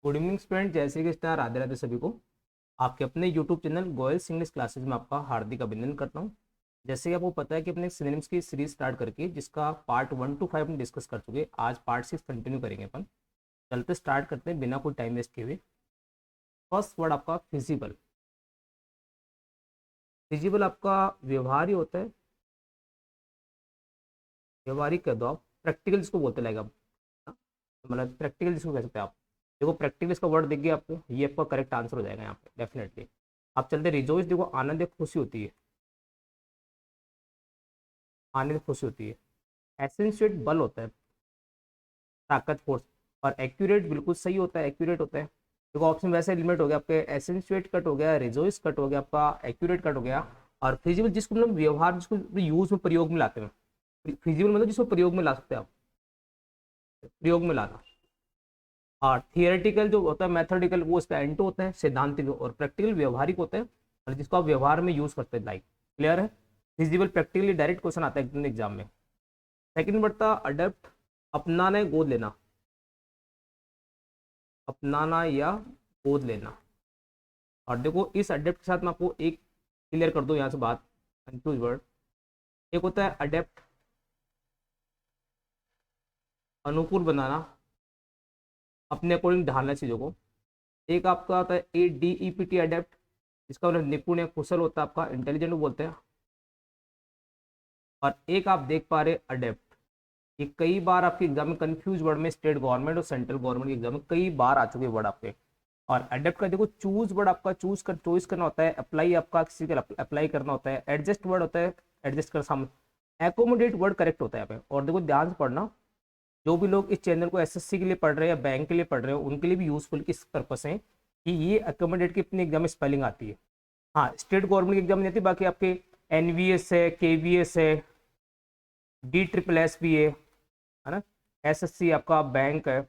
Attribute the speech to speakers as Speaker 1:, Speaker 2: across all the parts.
Speaker 1: Good evening student, जैसे कि star Radhe Radhe सभी को। आपके अपने YouTube channel Goyal's English classes में आपका हार्दिक अभिनंदन करता हूं। जैसे कि आपको पता है कि अपने सिनोनिम्स की सीरीज स्टार्ट करके जिसका पार्ट 1 to 5 हम डिस्कस कर चुके हैं। आज पार्ट 6 कंटिन्यू करेंगे अपन। चलते स्टार्ट करते हैं बिना कोई टाइम वेस्ट किए हुए। फर्स्ट वर्ड आपका फिजिबल। फिजिबल आपका व्यवहार ही होता है, व्यवहारिक कह दो आप, प्रैक्टिकल जिसको बोलते लगेगा आप, मतलब प्रैक्टिकल जिसको कह सकते हैं आप। देखो प्रैक्टिकल इसका वर्ड दिख गया आपको, ये आपका करेक्ट आंसर हो जाएगा यहाँ पे डेफिनेटली। आप चलते रिजोइस, देखो आनंद एक खुशी होती है, आनंद खुशी होती है। एसेंशिएट बल होता है, ताकत फोर्स। और एक्यूरेट बिल्कुल सही होता है, एक्यूरेट होता है। देखो ऑप्शन वैसे लिमिट हो गया आपके, एसेंशिएट कट हो गया, रिजोइस कट हो गया आपका, एक्यूरेट कट हो गया। और फिजिबल जिसको मतलब व्यवहार, जिसको यूज में प्रयोग में लाते हैं। फिजिबल मतलब जिसको प्रयोग में ला सकते हैं आप, प्रयोग में लाना। और थियोरेटिकल जो होता है, मैथोडिकल, वो इसका एंटो होता है, सिद्धांतिक। और प्रैक्टिकल व्यवहारिक होता है, और जिसको आप व्यवहार में यूज करते हैं। लाइक क्लियर है। फिजिबल प्रैक्टिकली डायरेक्ट क्वेश्चन आता है एग्जाम में। सेकंड बढ़ता अडेप्ट, अपनाना, गोद लेना, अपनाना या गोद लेना। और देखो इस अडेप्ट के साथ मैं आपको एक क्लियर कर दूं यहाँ से बात, कंफ्यूज वर्ड। एक होता है अडेप्ट, अनुकूल बनाना, अपने अकॉर्डिंग ढालना चीज़ों को। एक आपका आता है ADEPT अडेप्ट, इसका मतलब निपुण या कुशल होता है, आपका इंटेलिजेंट बोलते हैं। और एक आप देख पा रहे अडेप्ट, ये कई बार आपके एग्जाम में कंफ्यूज वर्ड में, स्टेट गवर्नमेंट और सेंट्रल गवर्नमेंट के एग्जाम में कई बार आ चुके वर्ड आपके। और अडेप्ट का देखो चूज वर्ड आपका, चूज कर चॉइस करना होता है। अप्लाई आपका किसी का अप्लाई करना होता है। एडजस्ट वर्ड होता है, एडजस्ट कर सामने। एकोमोडेट वर्ड करेक्ट होता है यहाँ पे। और देखो ध्यान से पढ़ना, जो भी लोग इस चैनल को SSC के लिए पढ़ रहे हैं या बैंक के लिए पढ़ रहे हो, उनके लिए भी यूजफुल किस पर्पस है कि ये अकोमोडेट की अपनी एग्जाम में स्पेलिंग आती है। हाँ, स्टेट गवर्नमेंट की एग्जाम नहीं आती, बाकी आपके NVS है, KVS है, DSSS भी है ना। SSC आपका बैंक है,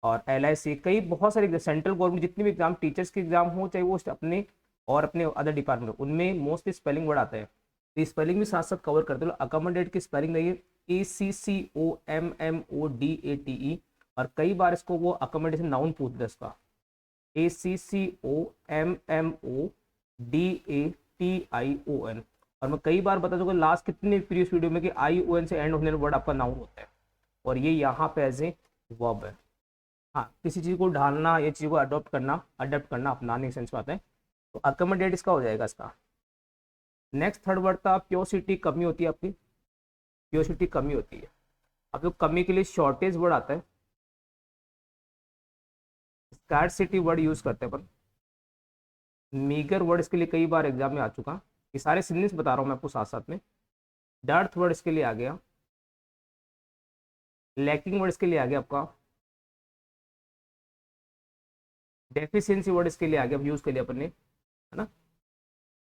Speaker 1: और LIC, कई बहुत सारे सेंट्रल गवर्नमेंट जितनी भी एग्जाम, टीचर्स के एग्जाम हो चाहे वो अपने और अपने अदर डिपार्टमेंट, उनमें मोस्टली स्पेलिंग वर्ड आता है। तो स्पेलिंग भी साथ साथ कवर करते हो। अकोमोडेट की स्पेलिंग रही है ACCOMMODATE। और कई बार इसको वो अकोमोडेशन नाउन पूछते हैं इसका, ACCOMMODATION। और मैं कई बार बता चुका लास्ट कितने प्रीवियस वीडियो में कि ION से एंड होने वाला वर्ड आपका नाउन होता है, और ये यहाँ पे एज ए वर्ब है। हाँ, किसी चीज़ को ढालना, ये चीज़ को अडोप्ट करना, अपनाने के सेंस में आता है। तो अकोमोडेट इसका हो जाएगा इसका। नेक्स्ट थर्ड वर्ड था प्योसिटी, कमी होती है आपकी, प्योसिटी कमी होती है। अब जो कमी के लिए शॉर्टेज वर्ड आता है, स्कार्सिटी वर्ड यूज करते हैं अपन। मीगर वर्ड इसके लिए कई बार एग्जाम में आ चुका। ये सारे सिनोनिम्स बता रहा हूँ मैं आपको साथ साथ में। डर्थ वर्ड इसके लिए आ गया, लैकिंग वर्ड इसके लिए आ गया आपका, डेफिशिएंसी वर्ड इसके लिए आ गया यूज के लिए अपन ने, है ना।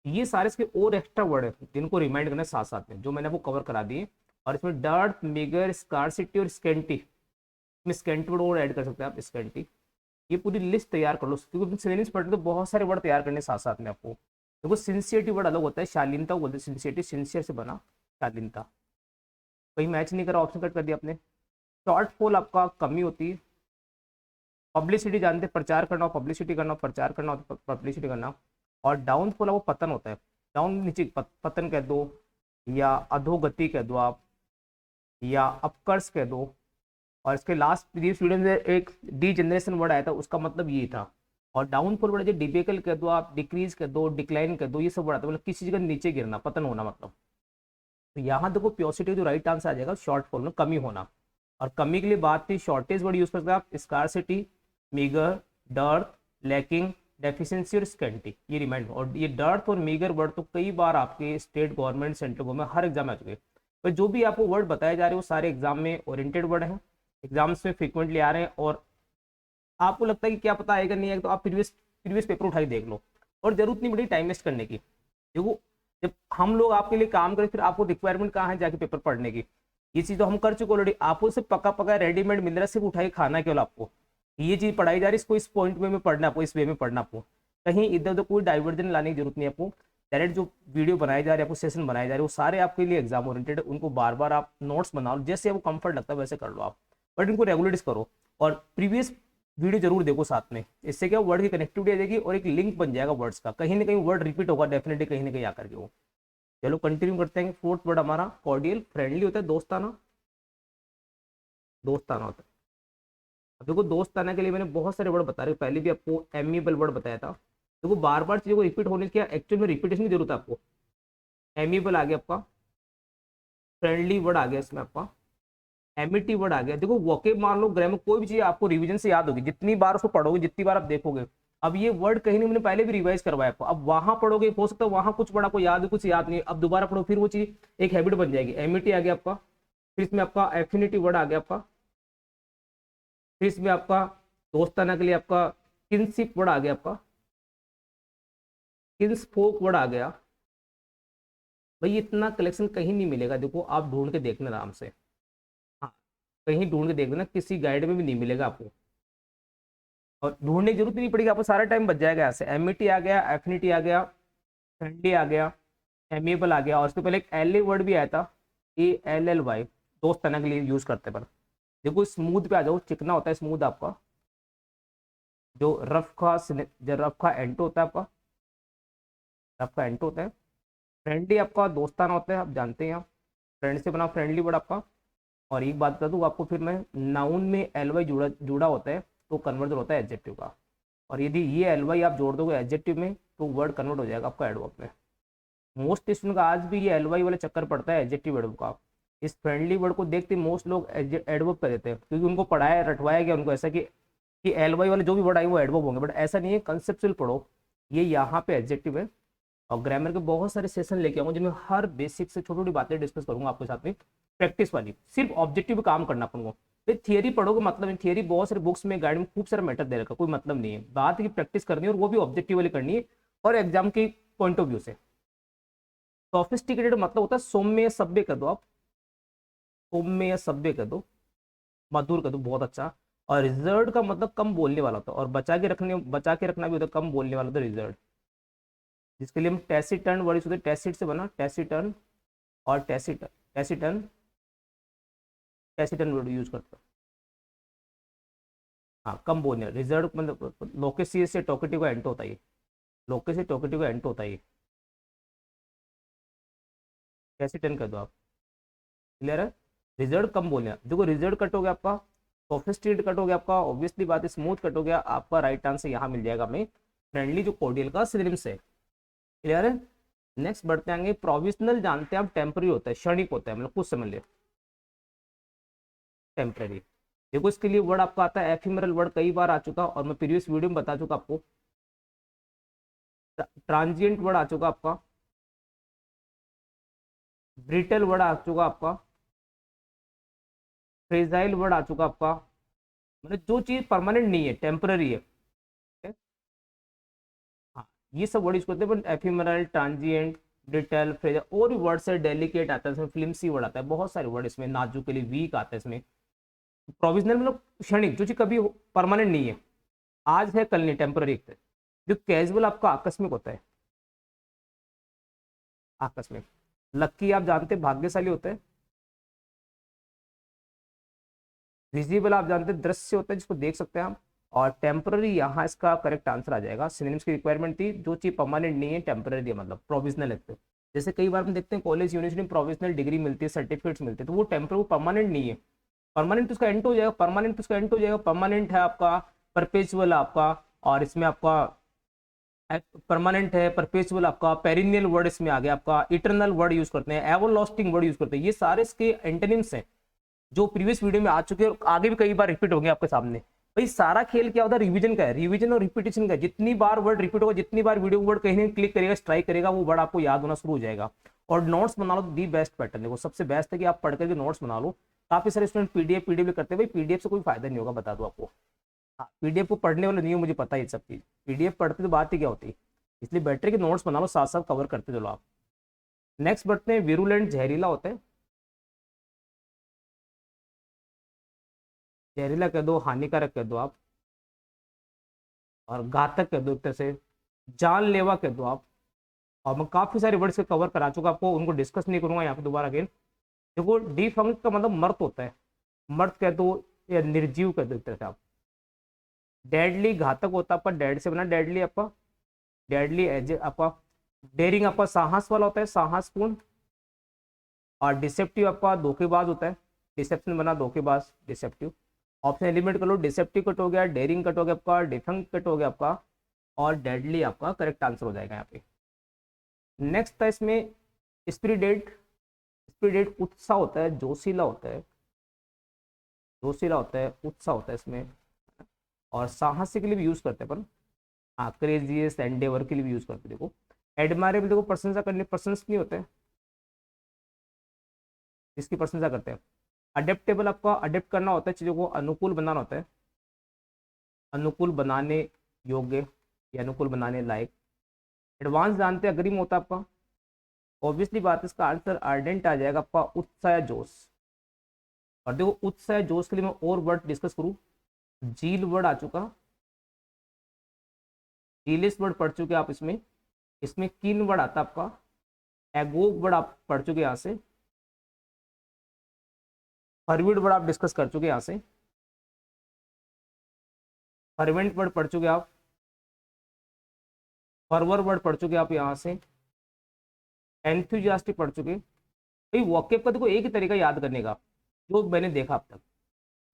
Speaker 1: ये सारे इसके और एक्स्ट्रा वर्ड है जिनको रिमाइंड करना है साथ साथ में, जो मैंने आपको कवर करा दिए। और इसमें डर्थ, मेगर, स्कार्सिटी और स्केंटी, इसमें स्केंटी वर्ड और ऐड कर सकते हैं आप, स्केंटी। ये पूरी लिस्ट तैयार कर लो, क्योंकि सिनोनिम्स पढ़ने तो बहुत सारे वर्ड तैयार करने साथ साथ में आपको। देखो सिंसियरिटी वर्ड अलग होता है, शालीनता बोलते हैं सिंसियरिटी, सिंसियर से बना शालीनता। कहीं मैच नहीं करा, ऑप्शन कट कर दिया आपने। शॉर्ट फॉल आपका कमी होती है। पब्लिसिटी जानते हैं, प्रचार करना हो पब्लिसिटी करना, प्रचार करना हो पब्लिसिटी करना। और डाउनफॉल वो पतन होता है, डाउन नीचे पतन कह दो, या अधोगति कह दो आप, या अपकर्ष कह दो। और इसके लास्ट प्रीवियस वीडियो में एक डी जनरेशन वर्ड आया था, उसका मतलब ये था। और डाउनफॉल वर्ड जो डिबेकल कह दो आप, डिक्रीज कह दो, डिक्लाइन कह दो, ये सब वर्ड आता है, मतलब किसी चीज का नीचे गिरना, पतन होना मतलब। तो यहाँ देखो प्योसिटी जो राइट आंसर आ जाएगा, शॉर्ट फॉल में कमी होना। और कमी के लिए बात थी, शॉर्टेज वर्ड यूज करते हैं आप, scarcity, meagre, dearth, lacking, deficiency और स्केंटी, ये रिमाइंड। और ये डर्थ और मीगर वर्ड तो कई बार आपके स्टेट गवर्नमेंट, सेंट्रल गवर्नमेंट हर एग्जाम में आ चुके हैं। पर जो भी आपको वर्ड बताए जा रहे हैं वो सारे एग्जाम में ओरिएंटेड वर्ड हैं, एग्जाम्स में फ्रिक्वेंटली आ रहे हैं। और आपको लगता है कि क्या पता आएगा नहीं आएगा, तो आप प्रीवियस प्रीवियस पेपर उठाई देख लो। और जरूरत नहीं पड़ी टाइम वेस्ट करने की। देखो जब हम लोग आपके लिए काम करें, फिर आपको रिक्वायरमेंट कहाँ है जाके पेपर पढ़ने की। ये चीज तो हम कर चुके ऑलरेडी, आपको सिर्फ पका पका रेडीमेड मिल रहा है, सिर्फ उठाई खाना केवल आपको। ये चीज पढ़ाई जा रही है, इसको इस पॉइंट में पढ़ना, आपको इस वे में पढ़ना, आपको कहीं इधर उधर कोई डाइवर्जन लाने की जरूरत नहीं है आपको। डायरेक्ट जो वीडियो बनाए जा रहे हैं, आपको सेशन बनाए जा रहे हैं, वो सारे आपके लिए एग्जाम ओरिएंटेड है। उनको बार बार आप नोट्स बना लो, जैसे आपको कंफर्ट लगता है वैसे कर लो आप, बट इनको रेगुलराइज करो। और प्रीवियस वीडियो जरूर देखो साथ में, इससे क्या वर्ड की कनेक्टिविटी आ जाएगी और एक लिंक बन जाएगा वर्ड्स का, कहीं ना कहीं वर्ड रिपीट होगा डेफिनेटली कहीं ना कहीं आकर के वो। चलो कंटिन्यू करते हैं। फोर्थ वर्ड हमारा कॉर्डियल, फ्रेंडली होता है, दोस्ताना, दोस्ताना होता है। अब देखो दोस्ताना के लिए मैंने बहुत सारे वर्ड बता रहे, पहले भी आपको एमिएबल वर्ड बताया था। देखो बार बार चीजों को रिपीट होने की एक्चुअल में रिपीटेशन की जरूरत है आपको। एमिएबल आ गया आपका, फ्रेंडली वर्ड आ गया इसमें आपका, एमिटी वर्ड आ गया। देखो वोकेब मान लो, ग्रामर, कोई भी चीज आपको रिवीजन से याद होगी, जितनी बार उसको पढ़ोगे जितनी बार आप देखोगे। अब ये वर्ड कहीं नहीं, मैंने पहले भी रिवाइज करवाया आपको, अब वहां पढ़ोगे हो सकता है वहां कुछ वर्ड आपको याद है कुछ याद नहीं, अब दोबारा पढ़ो फिर वो चीज एक हैबिट बन जाएगी। एमिटी आ गया आपका, फिर इसमें आपका एफिनिटी वर्ड आ गया आपका, फिर इसमें आपका दोस्ताना के लिए आपका किनशिप वर्ड आ गया आपका, किन्सफोक वर्ड आ गया। भाई इतना कलेक्शन कहीं नहीं मिलेगा, देखो आप ढूंढ के देखना आराम से। हाँ, कहीं ढूंढ के देख लेना, किसी गाइड में भी नहीं मिलेगा आपको, और ढूंढने की जरूरत नहीं पड़ेगी आपको, सारा टाइम बच जाएगा ऐसे। एमिटी आ गया, एफिनिटी आ गया, फ्रेंडली आ गया, एमिएबल आ गया, और उसके पहले एक एल ए वर्ड भी आया था, ALLY, दोस्ताना के लिए यूज करते हैं। पर देखो स्मूथ पे आ जाओ, चिकना होता है स्मूथ आपका, जो रफ का एंटो होता है आपका, रफ का एंटो होता है। फ्रेंडली आपका दोस्ताना होता है, आप जानते हैं, आप फ्रेंड से बना फ्रेंडली वर्ड आपका। और एक बात बता दूँ आपको, फिर मैं नाउन में LY जुड़ा जुड़ा होता है तो कन्वर्जन होता है एडजेक्टिव का, और यदि ये LY आप जोड़ दोगे एडजेक्टिव में तो वर्ड कन्वर्ट हो जाएगा आपका एडवर्ब में। मोस्ट स्टूडेंट का आज भी ये LY वाला चक्कर पड़ता है एडजेक्टिव एडवर्ब का। इस फ्रेंडली वर्ड को देखते मोस्ट लोग एडवर्ब कर देते हैं, क्योंकि उनको पढ़ाया रटवाया गया उनको ऐसा कि LY वाले जो भी वर्ड आए वो एडवर्ब होंगे, बट ऐसा नहीं है, कंसेप्चुअल पढ़ो। ये यहाँ पे एडजेक्टिव है। और ग्रामर के बहुत सारे सेशन लेके आऊंगा जिनमें हर बेसिक से छोटी छोटी बातें डिस्कस करूंगा आपके साथ में, प्रैक्टिस वाली, सिर्फ ऑब्जेक्टिव पे काम करना अपन को। फिर थियरी पढ़ोगे मतलब नहीं, थियरी बहुत सारे बुक्स में गाइड में खूब सारा मैटर दे रखा, कोई मतलब नहीं है, बात की प्रैक्टिस करनी है और वो भी ऑब्जेक्टिव वाली करनी है और एग्जाम के पॉइंट ऑफ व्यू से। सोफिस्टिकेटेड मतलब होता है सौम्य सभ्य कर दो आप, सौम्य सभ्य कर दो, मधुर कर दो, बहुत अच्छा। और रिजर्व का मतलब कम बोलने वाला होता है, और बचा के रखना भी होता है, कम बोलने वाला होता है रिजर्व, जिसके लिए हम टैसिटर्न वर्ड यूज होते हैं, टैसिट से बना टैसिटर्न, और टैसिटर्न टैसिटर्न वर्ड यूज करते हैं। हाँ कम बोलने, रिजर्व मतलब लोकेसी से टोकेटिव का एंट होता है, लोकेसी टोकेटिव का एंट होता है, टैसिटर्न कर दो आप, क्लियर है। रिजल्ट कम बोलने, देखो रिजल्ट कट हो गया आपका, सोफिस्टिकेटेड कट हो गया आपका, ऑब्वियसली बात है स्मूथ कट हो गया आपका, राइट आंसर यहाँ मिल जाएगा हमें फ्रेंडली, जो कोडियल का सिनोनिम्स है, क्लियर है। नेक्स्ट बढ़ते आएंगे, प्रोविजनल जानते हैं आप, टेम्पररी होता है, क्षणिक होता है, मतलब कुछ समझ लिया, टेम्पररी। देखो इसके लिए वर्ड आपका आता है एफिमरल वर्ड, कई बार आ चुका और मैं प्रीवियस वीडियो में बता चुका आपको। ट्रांजिएंट वर्ड आ चुका आपका, ब्रिटल वर्ड आ चुका आपका, फ्रेजाइल वर्ड आ चुका आपका, मतलब जो चीज परमानेंट नहीं है टेम्पररी है। हाँ ये सब वर्ड यूज करते हैं, एफिमरल, ट्रांजिएंट, ब्रिटल, फ्रेजर, और भी वर्ड्स है, डेलिकेट आता है इसमें, फिल्मसी वर्ड आता है, बहुत सारे वर्ड इसमें, नाजुक के लिए वीक आता है इसमें। प्रोविजनल मतलब क्षणिक, जो चीज कभी परमानेंट नहीं है, आज है कल नहीं, टेम्पररी। जो कैजुअल आपका आकस्मिक होता है, आकस्मिक। लक्की आप जानते हैं भाग्यशाली होता है, विजिबल आप जानते हैं दृश्य होता है जिसको देख सकते हैं हम, और टेम्पररी यहाँ इसका करेक्ट आंसर आ जाएगा। सिनोनिम्स की रिक्वायरमेंट थी, जो चीज परमानेंट नहीं है टेम्पररी है, मतलब प्रोविजनल है। जैसे कई बार हम देखते हैं कॉलेज यूनिवर्सिटी में प्रोविजनल डिग्री मिलती है, सर्टिफिकेट्स मिलते हैं, तो वो टेम्पररी, परमानेंट नहीं है। परमानेंट तो उसका एंड हो जाएगा, परमानेंट तो उसका एंड हो जाएगा, परमानेंट है आपका, परपेचुअल आपका, और इसमें आपका परमानेंट है, परपेचुअल आपका, पेरिनियल वर्ड इसमें आ गया आपका, इटरनल वर्ड यूज करते हैं, एवरलास्टिंग वर्ड यूज करते हैं, ये सारे इसके एंटोनिम्स हैं जो प्रीवियस वीडियो में आ चुके हैं और आगे भी कई बार रिपीट होंगे आपके सामने। भाई सारा खेल क्या होता है, रिवीजन का है, रिवीजन और रिपीटेशन का है। जितनी बार वर्ड रिपीट होगा, जितनी बार वीडियो वर्ड कहीं ना क्लिक करेगा, स्ट्राइक करेगा, वो वर्ड आपको याद होना शुरू हो जाएगा। और नोट्स बना लो, दी बेस्ट पैटर्न, देखो सबसे बेस्ट है कि आप पढ़ करके नोट्स बना लो। काफी सारे स्टूडेंट पीडीएफ करते हैं, भाई पीडीएफ से कोई फायदा नहीं होगा, बता दो आपको। हाँ पीडीएफ को पढ़ने वाले नहीं हो, मुझे पता है ये सब चीज, पीडीएफ पढ़ते तो बात ही क्या होती है, इसलिए बेटर कि नोट्स बना लो, साथ साथ कवर करते चलो आप। नेक्स्ट बढ़ते हैं, विरुलेंट जहरीला होता है, जहरीला कह दो, हानिकारक कह दो आप, और घातक कह दो एक तरह से, जानलेवा कह दो आप। और मैं काफी सारे वर्ड्स कवर करा चुका आपको, उनको डिस्कस नहीं करूंगा यहाँ पे दोबारा अगेन। देखो डिफंक्ट का मतलब मर्त होता है, मर्त कह दो या निर्जीव कह दो एक तरह से आप, डेडली घातक होता है आपका, डेड से बना डेडली आपका, डेडली एज आपका। डेयरिंग आपका साहस वाला होता है, साहसपूर्ण। और डिसेप्टिव आपका धोखेबाज होता है, डिसेप्शन बना धोखेबाज, डिसेप्टिव। ऑप्शन एलिमेंट कर लो, डिसेप्टिव कट हो गया, डेयरिंग कट हो गया आपका, डिफेंग कट हो गया आपका, और डेडली आपका करेक्ट आंसर हो जाएगा यहाँ पे। नेक्स्ट था इसमें स्पिरिटेड। स्पिरिटेड उत्साह होता है, जोशीला होता है, जोशीला होता है, उत्साह होता है इसमें। और साहसी के लिए भी यूज करते हैं अपन। हाँ, क्रेजियस एंडेवर के लिए भी यूज करते हैं। देखो एडमायरेबल, देखो प्रशंसा करने, प्रशंसनीय नहीं होते हैं, इसकी प्रशंसा करते हैं। अडेप्टेबल आपका अडेप्ट करना होता है, चीज़ों को अनुकूल बनाना होता है, अनुकूल बनाने योग्य या अनुकूल बनाने लायक। एडवांस जानते हैं, अग्रिम होता है आपका। ऑब्वियसली बात है, इसका आंसर आर्डेंट आ जाएगा आपका, उत्साह या जोश। और देखो उत्साह या जोश के लिए मैं और वर्ड डिस्कस करूँ, जील वर्ड आ चुका, जीलिस वर्ड पढ़ चुके आप इसमें। इसमें कीन वर्ड आता है आपका, एगोग वर्ड आप पढ़ चुके यहाँ से, फरविड वर्ड आप डिस्कस कर चुके यहाँ से, फरवेंट वर्ड पढ़ चुके आप, फॉरवर्ड वर्ड पढ़ चुके आप यहाँ से, एंथुजियास्टिक पढ़ चुके। भाई वॉकेब का देखो एक ही तरीका याद करने का, जो मैंने देखा अब तक,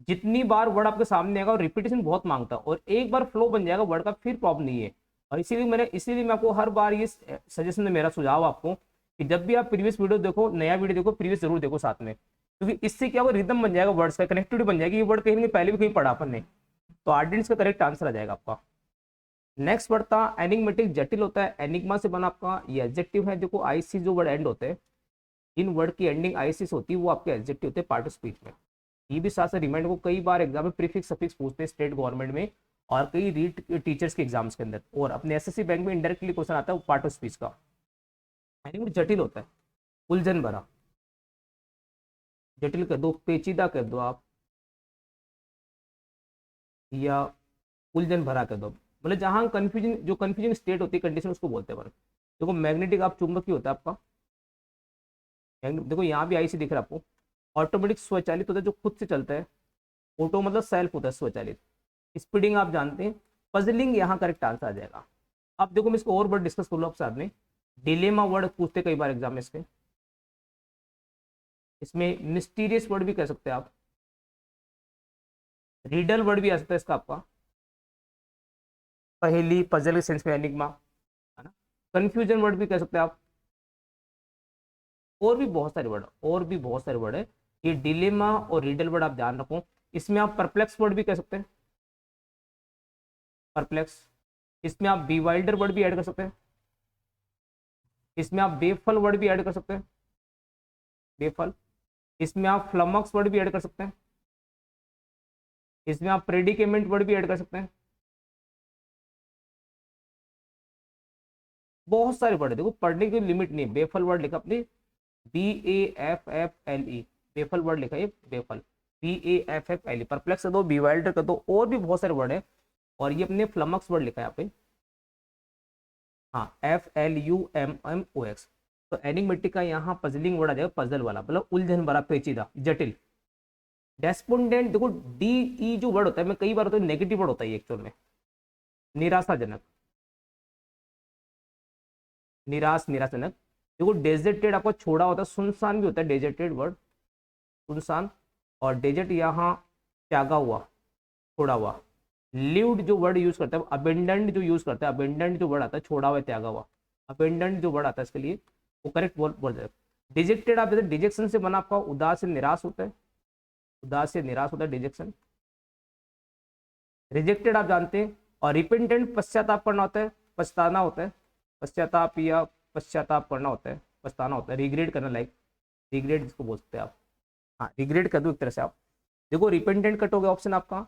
Speaker 1: जितनी बार वर्ड आपके सामने आएगा और रिपीटेशन बहुत मांगता है, और एक बार फ्लो बन जाएगा वर्ड का, फिर प्रॉब्लम नहीं है। और इसीलिए मैं आपको हर बार ये सजेशन है, मेरा सुझाव आपको, कि जब भी आप प्रीवियस वीडियो देखो, नया वीडियो देखो, प्रीवियस जरूर देखो साथ में, क्योंकि इससे क्या होगा, रिदम बन जाएगा, वर्ड्स का कनेक्टिविटी बन जाएगी। ये वर्ड कहीं ना कहीं पहले भी कहीं पढ़ा अपन ने, तो आर्डेंट्स का करेक्ट आंसर आ जाएगा आपका। नेक्स्ट वर्ड था एनिग्मेटिक, जटिल होता है, एनिग्मा से बना आपका, ये एडजेक्टिव है। देखो आईसी जो वर्ड एंड होते हैं, इन वर्ड की एंडिंग आईसी से होती है, वो आपके एडजेक्टिव होते हैं पार्ट ऑफ स्पीच में। ये भी साथ साथ रिमाइंड को कई बार एग्जाम में प्रीफिक्स सफिक्स पूछते हैं स्टेट गवर्नमेंट में, और कई रीट टीचर्स के एग्जाम्स के अंदर, और अपने एसएससी बैंक में इंडायरेक्टली क्वेश्चन आता है वो पार्ट ऑफ स्पीच का। एनिग्मेटिक जटिल होता है, उलझन भरा, जटिल कर दो, पेचीदा कर दो आप, या उलझन भरा कर दो, मतलब जहां कंफ्यूजन, जो कंफ्यूजिंग स्टेट होती है, कंडीशन, उसको बोलते हैं। देखो मैग्नेटिक आप चुंबकीय होता है आपका, देखो यहाँ भी आई सी दिख रहा है आपको। ऑटोमेटिक स्वचालित होता है, जो खुद से चलता है, ऑटो मतलब सेल्फ होता है, स्वचालित। स्पीडिंग आप जानते हैं। पजलिंग यहाँ करेक्ट आंसर आ जाएगा। अब देखो मैं इसको और वर्ड डिस्कस कर लो आप साथ में। डिलेमा वर्ड पूछते कई बार एग्जाम में इसके, इसमें मिस्टीरियस वर्ड भी कह सकते हैं आप, रीडल वर्ड भी आ सकता है इसका आपका, पहेली, पजल के सेंस में एनिग्मा, है ना। कंफ्यूजन वर्ड भी कह सकते हैं आप, और भी बहुत सारे वर्ड, और भी बहुत सारे वर्ड है। ये डिलेमा और रीडल वर्ड आप ध्यान रखो। इसमें आप परप्लेक्स वर्ड भी कह सकते हैं, परप्लेक्स। इसमें आप बीवाइल्डर वर्ड भी ऐड कर सकते हैं, इसमें आप बेफल वर्ड भी ऐड कर सकते हैं, बेफल। इसमें आप फ्लमक्स वर्ड भी ऐड कर सकते हैं, इसमें आप प्रेडिकेमेंट वर्ड भी ऐड कर सकते हैं। बहुत सारे वर्ड है, देखो पढ़ने की लिमिट नहीं है। बेफल वर्ड लिखा अपने, BAFFLE, बेफल वर्ड लिखा है, बेफल, BAFFLE। परप्लेक्स कर दो, बीवाइल्डर कर दो, और भी बहुत सारे वर्ड है। और ये अपने फ्लमक्स वर्ड लिखा है यहाँ पे, हाँ, FLUMMOX। तो एनिग्मेटिक का यहाँ पजलिंग वर्ड आ जाएगा, पजल वाला, मतलब उलझन भरा, पेचीदा, जटिल। डेस्पोंडेंट, देखो DE जो वर्ड होता है, मैं कई बार होता है नेगेटिव वर्ड होता है एक्चुअल में, निराशाजनक, निराशजनक। देखो डेजर्टेड आपको छोड़ा होता है, सुनसान भी होता है डेजर्टेड वर्ड, सुनसान। और डेजर्ट यहाँ त्यागा हुआ, छोड़ा हुआ। लिव्ड जो वर्ड यूज करता है, अबेंडेंट जो यूज करता है, अबेंडेंट जो वर्ड आता है, छोड़ा हुआ, त्यागा हुआ, अबेंडेंट जो वर्ड आता है इसके लिए, वो करेक्ट बोल जाएगा। डिजेक्टेड आप जैसे डिजेक्शन से बना आपका, उदास से निराश होता है, उदास से निराश होता है डिजेक्शन। रिजेक्टेड आप जानते हैं। और रिपेंटेंट पश्चाताप करना होता है, पछताना होता है, पश्चाताप या पश्चाताप करना होता है, पछताना होता है, रिग्रेट करना, लाइक रिग्रेट जिसको बोल सकते हैं आप। हाँ, रिग्रेट कर दो एक तरह से आप। देखो रिपेंटेंट कट हो गया ऑप्शन आपका,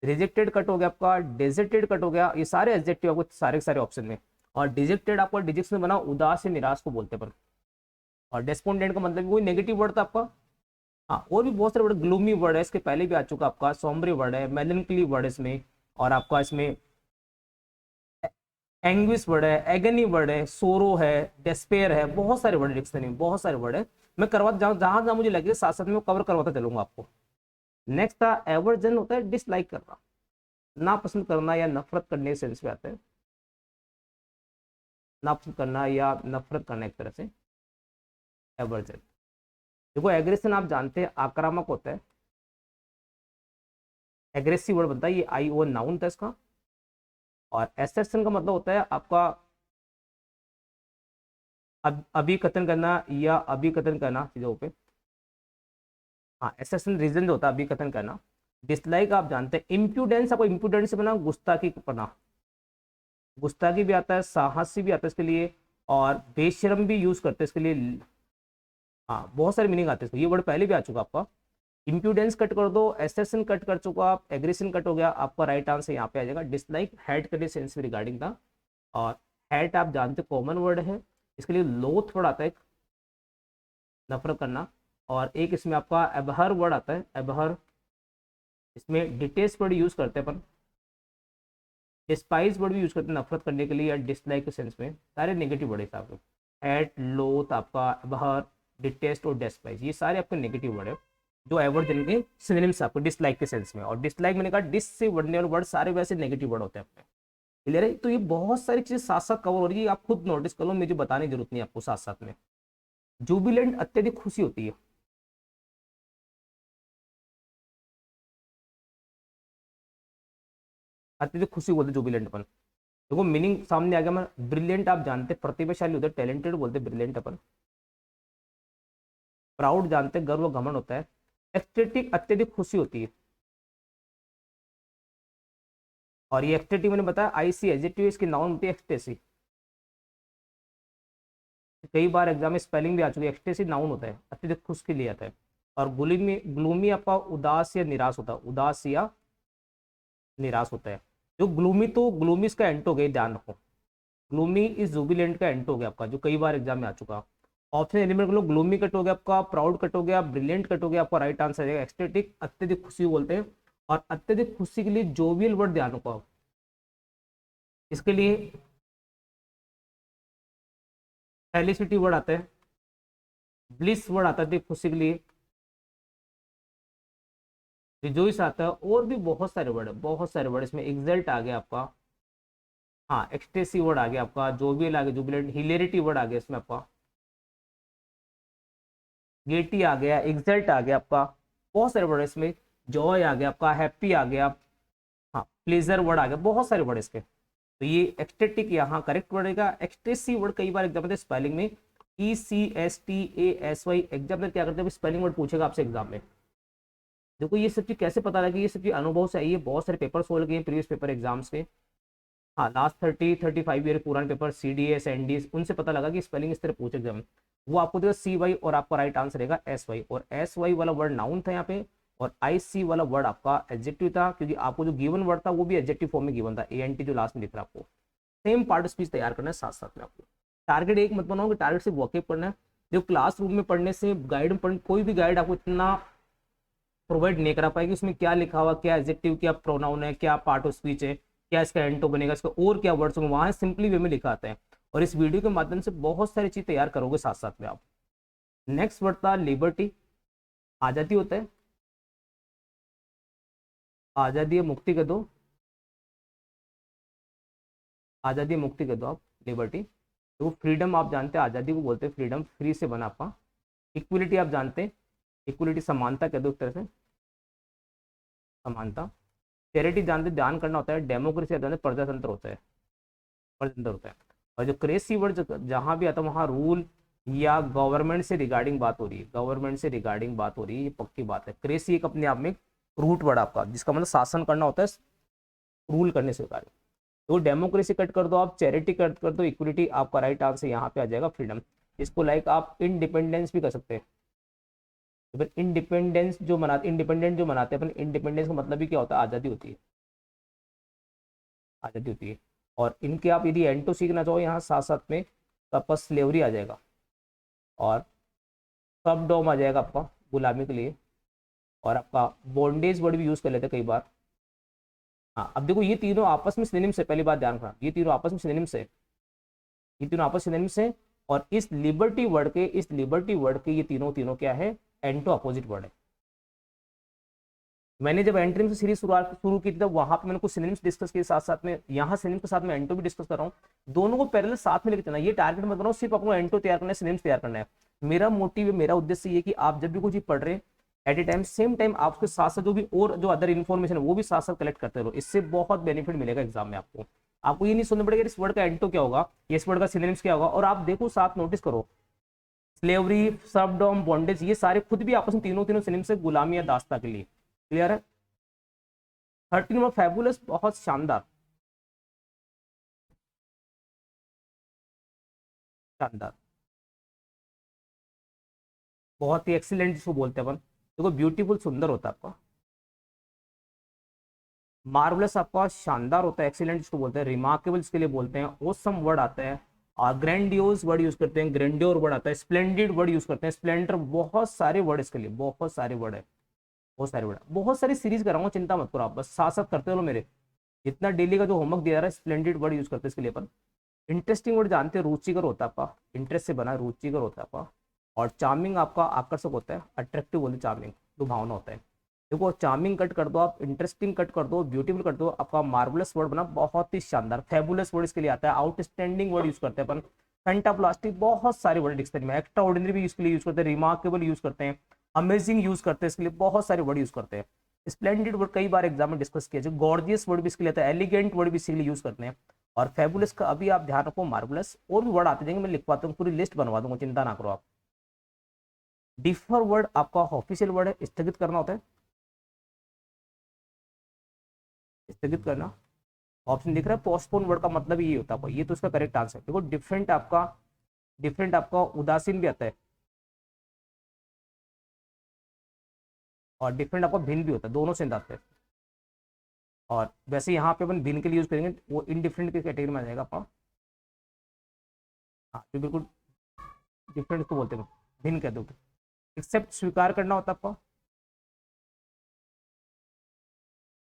Speaker 1: रिजेक्टेड कट हो गया आपका, डेजर्टेड कट हो गया, ये सारे एडजेक्टिव आपको सारे के सारे ऑप्शन में। और डिजेक्टेड आपका डिजेक्शन बना, उदास से निराश को बोलते हैं। और डेस्पोंडेंट का मतलब कोई नेगेटिव वर्ड था आपका। हाँ, और भी बहुत सारे वर्ड, ग्लूमी वर्ड है, इसके पहले भी आ चुका आपका, सोम्ब्रे वर्ड है, मेलनकली वर्ड है इसमें, और आपका इसमें एंग्विश वर्ड है, एगनी वर्ड है, सोरो है, डेस्पेयर है, बहुत सारे वर्ड डिक्शनरी में, बहुत सारे वर्ड है। मैं करवा जहाँ जहाँ मुझे लगे साथ साथ में कवर करवाता चलूंगा आपको। नेक्स्ट था एवर्जन, होता है डिसलाइक करना, नापसंद करना या नफरत करने के सेंस में आता है, नापसंद करना या नफरत करना एक तरह से, एवर्जन। देखो एग्रेशन आप जानते हैं आक्रामक होता है, एग्रेसिव वर्ड बनता है, ये आई ओ नाउन था इसका। और एसेशन का मतलब होता है आपका अभिकथन करना या अभिकथन करना चीजों पे। हाँ, एसेशन रीजन जो होता है अभिकथन करना। डिसलाइक आप जानते हैं इम्प्यूडेंस, आपको इम्प्यूडेंस से बना गुस्ताखी पना, गुस्ताखी भी आता है, साहसी भी आता है इसके लिए, और बेशरम भी यूज करते हैं इसके लिए। हाँ, बहुत सारे मीनिंग आते हैं इसको, ये वर्ड पहले भी आ चुका आपका। इम्प्यूडेंस कट कर दो, एसेशन कट कर चुका आप, एग्रेशन कट हो गया, आपका राइट आंसर यहाँ पे आ जाएगा डिसलाइक। हेट करने सेंस रिगार्डिंग था। और हेट आप जानते कॉमन वर्ड है, इसके लिए लोथ वर्ड आता है एक, नफरत करना। और एक इसमें आपका एबहर वर्ड आता है, एबहर, इसमें डिटेस्ट वर्ड यूज करते हैं अपन, डिस्पाइज वर्ड भी यूज करते हैं नफरत करने के लिए या डिसलाइक के सेंस में। सारे नेगेटिव वर्ड है आपके, हेट, लोथ, आपका एबहर, डिटेस्ट और डिस्पाइज, ये सारे आपके नेगेटिव वर्ड है जो एवर्जन के सिनोनिम्स आपको डिसलाइक के सेंस में। और डिसलाइक मैंने कहा डिस से बनने वाले वर्ड सारे वैसे नेगेटिव वर्ड होते हैं आपके, क्लियर है। तो ये बहुत सारी चीजें साथ साथ कवर हो रही है, आप खुद नोटिस कर लो, मुझे बताने की जरूरत नहीं आपको साथ साथ में। जुबिलेंट अत्यधिक खुशी होती है, अत्यधिक खुशी बोलते जुबिलेंट अपन। देखो मीनिंग सामने आ गया। मैं ब्रिलियंट आप जानते प्रतिभाशाली होते, टैलेंटेड बोलते ब्रिलियंट अपन। प्राउड जानते गर्व घमंड होता है। एक्सटेटिक अत्यधिक खुशी होती है, और ये एक्सटेटिक मैंने बताया आईसी एडजेक्टिव, इसकी नाउन होती है एक्सटेसी। कई बार एग्जाम में स्पेलिंग भी आ चुकी है, एक्सटेसी नाउन होता है, अत्यधिक खुश के लिए आता है। और ग्लूमी, ग्लूमी आपका उदास या निराश होता है, उदास या निराश होता है। जो ग्लूमी, तो ग्लूमी इसका एंट हो गया, ध्यान रखो, ग्लूमी इज जुबिलेंट का एंट हो गया आपका, जो कई बार एग्जाम में आ चुका। ऑप्शन एलिमेंट लो, ग्लूमी कट हो गया आपका, प्राउड कट हो गया, ब्रिलियंट कट हो गया, आपका राइट आंसर है एक्सटेटिक, अत्यधिक खुशी बोलते हैं। और अत्यधिक खुशी के लिए जोवियल वर्ड ध्यान रखो आप, इसके लिए फेलिसिटी वर्ड आता है, ब्लिस वर्ड आता है खुशी के लिए, रिजोइस आता है, और भी बहुत सारे वर्ड है, बहुत सारे वर्ड इसमें। एक्सल्ट आ गया आपका, हाँ एक्सटेसी वर्ड आ गया आपका, जोवियल आ गया, जुबिलेंट, हिलेरिटी वर्ड आ गया इसमें आपका, गेटी आ गया, एक्सल्ट आ गया आपका, बहुत सारे वर्ड है इसमें। जॉय आ गया आपका, हैप्पी आ गया, हाँ प्लेजर वर्ड आ गया, बहुत सारे वर्ड इसके। तो ये एक्सटेटिक यहाँ करेक्ट वर्ड रहेगा। एक्सटेसी वर्ड कई बार एग्जाम में स्पेलिंग में ECSTASY, एग्जाम में क्या करते हैं स्पेलिंग वर्ड पूछेगा आपसे एग्जाम में। देखो ये सब चीज कैसे पता लगी, ये सब चीज अनुभव से आई है, बहुत सारे पेपर सोल्व किए प्रीवियस पेपर एग्जाम्स के। हाँ लास्ट 30-35 ईयर पुराने पेपर CDS NDS, उनसे पता लगा कि स्पेलिंग इस तरह पूछे एग्जाम में। वो आपको देगा CY, और आपका राइट आंसर रहेगा SY, और SY वाला वर्ड नाउन था यहाँ पे, और IC वाला वर्ड आपका एडजेक्टिव था, क्योंकि आपको जो गिवन वर्ड था वो भी एडजेक्टिव फॉर्म में गिवन था, ANT जो लास्ट में दिख रहा है आपको। सेम पार्ट स्पीच तैयार करना है साथ साथ में आपको। टारगेट एक मत बनाओ कि टारगेट सिर्फ वर्कअप करना है। जो क्लासरूम में पढ़ने से गाइड में पढ़ने, कोई भी गाइड आपको इतना प्रोवाइड नहीं करा पाएगी उसमें क्या लिखा हुआ, क्या एडजेक्टिव, क्या प्रोनाउन है, क्या पार्ट ऑफ स्पीच है, क्या इसका एंटो बनेगा, इसका और क्या वर्ड्स होंगे, वहां सिंपली वे में लिखा आता है। और इस वीडियो के माध्यम से बहुत सारी चीज तैयार करोगे साथ साथ में आप। नेक्स्ट वर्ड था लिबर्टी, आजादी होता है, आजादी या मुक्ति कर दो, आजादी या मुक्ति कर दो आप, लिबर्टी। तो फ्रीडम आप जानते हैं, आजादी को बोलते हैं फ्रीडम, फ्री से बना आपका। इक्वलिटी आप जानते हैं, इक्वलिटी समानता कह दो एक तरह से, समानता। चैरिटी जानते ध्यान करना होता है। डेमोक्रेसी आप जानते प्रजातंत्र होता है, प्रजातंत्र होता है। और जो क्रेसी वर्ड जहां भी आता है वहां रूल या गवर्नमेंट से रिगार्डिंग बात हो रही है, गवर्नमेंट से रिगार्डिंग बात हो रही है, ये पक्की बात है। क्रेसी एक अपने आप में रूट वर्ड आपका, जिसका मतलब शासन करना होता है, रूल करने से रिगार्डिंग। तो डेमोक्रेसी कट कर दो आप, चैरिटी कट कर दो, इक्विटी, आपका राइट आंसर यहाँ पे आ जाएगा फ्रीडम। इसको लाइक आप इंडिपेंडेंस भी कर सकते हैं। तो फिर इंडिपेंडेंस जो मनाते, इंडिपेंडेंट जो मनाते हैं अपन, इंडिपेंडेंस का मतलब भी क्या होता है, आज़ादी होती है, आज़ादी होती है। और इनके आप यदि एंटो सीखना चाहो यहाँ साथ साथ में, तो आपका स्लेवरी आ जाएगा, और सब डोम आ जाएगा आपका गुलामी के लिए। और आपका बॉन्डेज वर्ड भी यूज कर लेते हैं कई बार। हाँ अब देखो ये तीनों आपस में सिनोनिम से, पहली बात ध्यान रखना, ये तीनों आपस में सिनोनिम से, ये तीनों आपस में सिनोनिम से। और इस लिबर्टी वर्ड के, इस लिबर्टी वर्ड के ये तीनों तीनों क्या है, एंटो अपोजिट वर्ड है। मैंने जब एंट्री से सीरीज शुरू की थी तब वहां पे मैंने कुछ सिनोनिम्स डिस्कस किए, साथ साथ में यहाँ सिनोनिम्स के साथ में एंटो भी डिस्कस कर रहा हूँ। दोनों को पैरेलल साथ में लेके चलना, ये टारगेट मत बनाओ सिर्फ आपको एंटो तैयार करना है, सिनोनिम्स तैयार करना है। मेरा मोटिव, मेरा उद्देश्य ये कि आप जब भी कुछ पढ़ रहे हैं at a time same time आप उसके साथ साथ जो भी और जो अदर इन्फॉर्मेशन है वो भी साथ साथ कलेक्ट करते रहो। इससे बहुत बेनिफिट मिलेगा एग्जाम में आपको। आपको ये नहीं सुनना पड़ेगा इस वर्ड का एंटो क्या होगा, इस वर्ड का सिनोनिम्स क्या होगा। और आप देखो साथ नोटिस करो, स्लेवरी, सर्वडॉम, बॉन्डेज, ये सारे खुद भी आपस में तीनों तीनों सिनोनिम्स से गुलामी या दास्ता के लिए। क्लियर है। 13 नंबर फैबुलस, बहुत शानदार, शानदार, बहुत ही एक्सीलेंट जिसको बोलते हैं अपन। देखो ब्यूटीफुल सुंदर होता है आपका, मार्वलस आपका शानदार होता है, एक्सीलेंट जिसको बोलते हैं, रिमार्केबल इसके लिए बोलते हैं, ओसम वर्ड आता है, और ग्रैंडियोज वर्ड यूज करते हैं, ग्रैंडियोर वर्ड आता है, स्प्लेंडेड वर्ड यूज करते हैं, स्प्लेंडर, बहुत सारे वर्ड इसके लिए, बहुत सारे वर्ड है, बहुत सारे वर्ड, बहुत सारी सीरीज कराऊंगा, चिंता मत करो आप, बस साथ साथ करते रहो मेरे। जितना डेली का जो होमवर्क दिया जा रहा है स्प्लेंडेड वर्ड यूज करते हैं इसके लिए अपन। इंटरेस्टिंग वर्ड जानते हैं, रुचिकर होता है आपका, इंटरेस्ट से बना रुचिकर होता है आपका। और चार्मिंग आपका आकर्षक होता है, अट्रैक्टिव बोलते चार्मिंग, लुभावना होता है। देखो चार्मिंग कट कर दो आप, इंटरेस्टिंग कट कर दो, ब्यूटीफुल कर दो, आपका मार्वलस वर्ड बना बहुत ही शानदार। फैबुलस वर्ड इसके लिए आता है, आउटस्टैंडिंग वर्ड यूज करते हैं अपन, फैंटाप्लास्टिक, बहुत सारे वर्ड डिक्शनरी में, एक्स्ट्रा ऑर्डिनरी भी इसके लिए यूज करते हैं, रिमार्केबल यूज करते हैं, अमेजिंग यूज करते हैं, इसके लिए बहुत सारे वर्ड यूज करते हैं। स्प्लेंडेड वर्ड कई बार एग्जाम में डिस्कस किया, जो गॉर्जियस वर्ड भी इसके लिए आता है, एलिगेंट वर्ड भी इसके लिए यूज करते हैं। और फैबुलस का अभी आप ध्यान रखो, मार्वलस, और भी वर्ड आते जाएंगे, मैं लिखवाता हूँ, पूरी लिस्ट बनवा दूंगा, चिंता ना करो आप। डिफर वर्ड आपका ऑफिशियल वर्ड है, स्थगित करना होता है, स्थगित करना। ऑप्शन दिख रहा है, पोस्टपोन वर्ड का मतलब ये होता है, ये तो इसका करेक्ट आंसर। देखो डिफरेंट आपका, डिफरेंट आपका उदासीन भी आता है, और डिफरेंट आपका भिन्न भी होता है, दोनों से आते हैं। और वैसे यहाँ पे अपन भिन्न के लिए यूज करेंगे, वो इनडिफरेंट की कैटेगरी में आ जाएगा आपका। हाँ तो बिल्कुल डिफरेंट को बोलते हैं, भिन्न कह दो। एक्सेप्ट स्वीकार करना होता है आपका,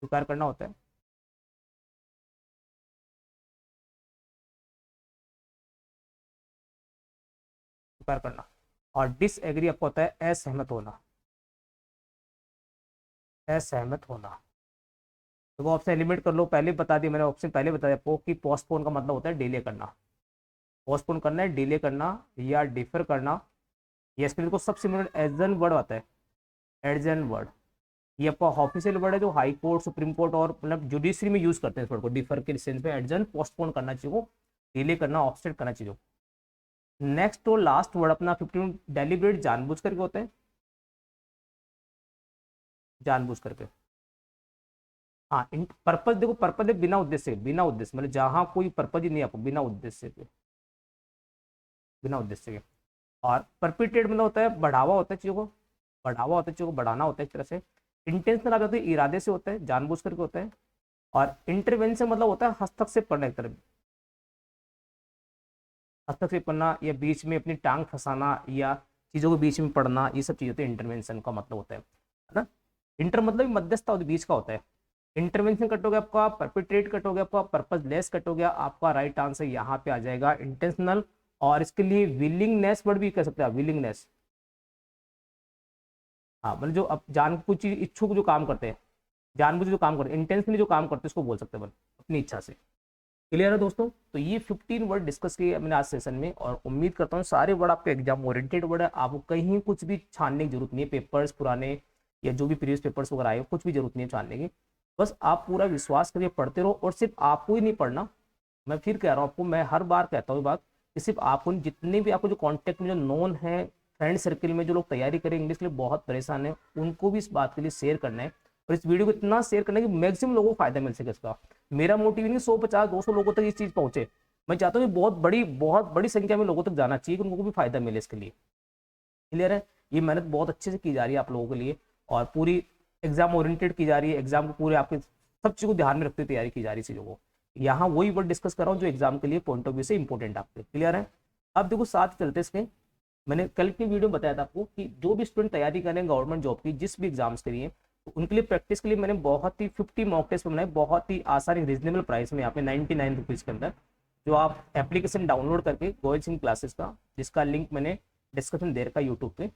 Speaker 1: स्वीकार करना होता है, स्वीकार करना। और डिसएग्री आपको होता है असहमत होना, असहमत होना। तो वो ऑप्शन एलिमिनेट कर लो, पहले बता दिया मैंने, ऑप्शन पहले बता दिया आपको कि पोस्टपोन का मतलब होता है डिले करना, पोस्टपोन करना है, डिले करना या डिफर करना। ये इसके लिए को सबसे इम्पोर्टेंट एडजन वर्ड आता है, एडजन वर्ड, ये आपका ऑफिशियल वर्ड है जो हाई कोर्ट, सुप्रीम कोर्ट और मतलब जुडिशरी में यूज करते हैं इस वर्ड को, डिफर के सेंस में, एडजन पोस्टपोन करना चाहिए, डिले करना, ऑफसेट करना चाहिए। नेक्स्ट तो लास्ट वर्ड अपना 15 डेलिब्रेट, जानबूझ करके होता है, जानबूझ करके। हाँ पर्पज, देखो पर्पज है बिना उद्देश्य, बिना उद्देश्य मतलब जहां कोई पर्पज ही नहीं आपको, बिना उद्देश्य के, बिना उद्देश्य के। और परपिटेट मतलब होता है बढ़ावा, होता है चीजों को, बढ़ावा होता है चीजों को, बढ़ाना होता है एक तरह से। इंटेंशनल आप जाते हैं इरादे से होता है, जानबूझ करके होता है। और इंटरवेंशन मतलब होता है हस्तक्षेप करना एक तरह, हस्तक्षेप करना या बीच में अपनी टांग फंसाना या चीजों के बीच में पड़ना, ये सब चीजें होती है इंटरवेंशन का मतलब होता है ना। इंटर मतलब मध्यस्थता होती, बीच का होता है। इंटरवेंशन कट हो गया आपका, परपिट्रेट कट हो गया आपका, पर्पजलेस कट हो गया आपका, राइट आंसर यहाँ पे आ जाएगा इंटेंशनल। और इसके लिए विलिंगनेस वर्ड भी कह सकते हैं आप, विलिंगनेस। हाँ मतलब जो अब जान कुछ चीज इच्छुक जो काम करते हैं, जानबूझ जो काम करते हैं, इंटेंशनली जो काम करते हैं, उसको बोल सकते हैं अपन, अपनी इच्छा से। क्लियर है दोस्तों। तो ये 15 वर्ड डिस्कस किए मैंने आज सेशन में, और उम्मीद करता हूँ सारे वर्ड आपके एग्जाम ओरिएंटेड वर्ड है, आपको कहीं कुछ भी छानने की जरूरत नहीं है, पेपर्स पुराने या जो भी प्रीवियस पेपर्स वगैरह आए कुछ भी जरूरत नहीं है छानने की। बस आप पूरा विश्वास करके पढ़ते रहो, और सिर्फ आपको ही नहीं पढ़ना, मैं फिर कह रहा हूँ आपको, मैं हर बार कहता हूँ बात कि सिर्फ आपको, जितने भी आपको जो कॉन्टेक्ट में जो नोन है, फ्रेंड सर्किल में जो लोग तैयारी करें इंग्लिश के लिए बहुत परेशान है, उनको भी इस बात के लिए शेयर करना है, और इस वीडियो को इतना शेयर करना है कि मैक्सिमम लोगों को फायदा मिल सके इसका। मेरा मोटिव नहीं 150-200 लोगों तक इस चीज पहुंचे, मैं चाहता हूँ बहुत बड़ी संख्या में लोगों तक जाना चाहिए कि उनको भी फायदा मिले इसके लिए। क्लियर है। ये मेहनत बहुत अच्छे से की जा रही है आप लोगों के लिए, और पूरी एग्जाम ओरिएंटेड की जा रही है, एग्जाम को पूरे आपके सब चीज को ध्यान में रखते हुए तैयारी की जा रही है चीजों को। यहाँ वही वर्ड डिस्कस कर रहा हूँ जो एग्जाम के लिए पॉइंट ऑफ व्यू से इंपॉर्टेंट आपके। क्लियर है। अब देखो साथ चलते इसके, मैंने कल की वीडियो में बताया था आपको कि जो भी स्टूडेंट तैयारी करें गवर्नमेंट जॉब की, जिस भी एग्जाम्स के लिए, तो उनके लिए प्रैक्टिस के लिए मैंने बहुत ही 50 मॉक टेस्ट बनाए, बहुत ही आसान रीजनेबल प्राइस में, यहाँ पे 99 रुपीज़ के अंदर, जो आप एप्लीकेशन डाउनलोड करके गोयल सिंह क्लासेस का, जिसका लिंक मैंने डिस्क्रिप्शन दे रखा है यूट्यूब पे,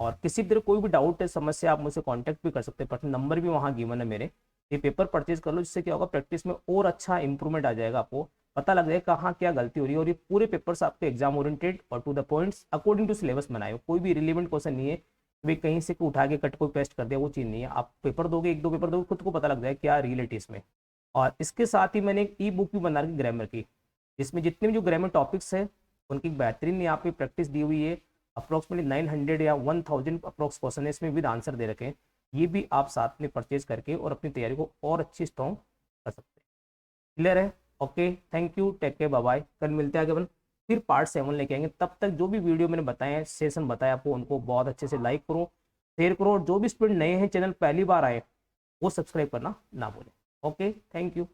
Speaker 1: और किसी भी तरह कोई भी डाउट है, समस्या, आप मुझसे कांटेक्ट भी कर सकते हैं, पर्सनल नंबर भी वहाँ गिवन है मेरे। ये पेपर परचेज कर लो, जिससे क्या होगा प्रैक्टिस में और अच्छा इंप्रूवमेंट आ जाएगा, आपको पता लग जाएगा कहाँ क्या गलती हो रही है। और ये पूरे पेपर्स आपके एग्जाम ओरिएंटेड और to the points according to syllabus बनाए हो, कोई भी रिलेवेंट क्वेश्चन नहीं है भाई कहीं से उठा के कट कोई पेस्ट कर दिया, वो चीज़ नहीं है। आप पेपर दोगे, एक दो पेपर दोगे, खुद को पता लग जाएगा क्या रियलिटी इसमें। और इसके साथ ही मैंने एक ई बुक भी बना रखी ग्रामर की, जिसमें जितने भी जो ग्रामर टॉपिक्स है उनकी बेहतरीन यहाँ पे प्रैक्टिस दी हुई है। अप्रोक्सीमेटली 900 या 1000 अप्रोक्स क्वेश्चन है इसमें, विद आंसर दे रखे हैं। ये भी आप साथ में परचेज करके और अपनी तैयारी को और अच्छी स्ट्रॉन्ग कर सकते हैं। क्लियर है? Okay, thank you, take care, bye bye. कल मिलते हैं आगे अपन फिर पार्ट 7 लेके आएंगे। तब तक जो भी वीडियो मैंने बताए हैं, सेशन बताया आपको, उनको बहुत अच्छे से लाइक करो, शेयर करो, और जो भी स्टूडेंट नए हैं, चैनल पहली बार आए, वो सब्सक्राइब करना ना भूलें। Okay, thank you.